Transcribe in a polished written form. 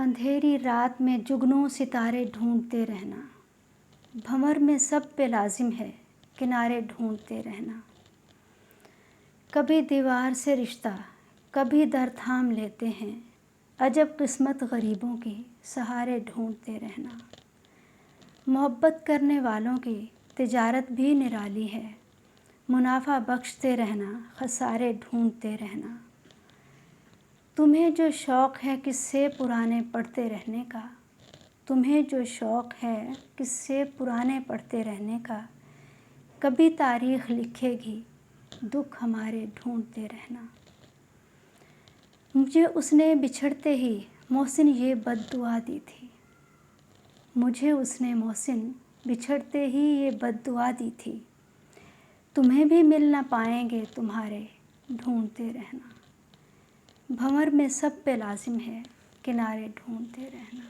اندھیری رات میں جگنوں ستارے ڈھونڈتے رہنا، بھنور میں سب پہ لازم ہے کنارے ڈھونڈتے رہنا۔ کبھی دیوار سے رشتہ کبھی در تھام لیتے ہیں، عجب قسمت غریبوں کی سہارے ڈھونڈتے رہنا۔ محبت کرنے والوں کی تجارت بھی نرالی ہے، منافع بخشتے رہنا خسارے ڈھونڈتے رہنا۔ تمہیں جو شوق ہے قصے پرانے پڑھتے رہنے کا، تمہیں جو شوق ہے قصے پرانے پڑھتے رہنے کا، کبھی تاریخ لکھے گی دکھ ہمارے ڈھونڈتے رہنا۔ مجھے اس نے بچھڑتے ہی محسن یہ بد دعا دی تھی، مجھے اس نے محسن بچھڑتے ہی یہ بد دعا دی تھی، تمہیں بھی مل نہ پائیں گے تمہارے ڈھونڈتے رہنا۔ بھنور میں سب پہ لازم ہے کنارے ڈھونڈتے رہنا۔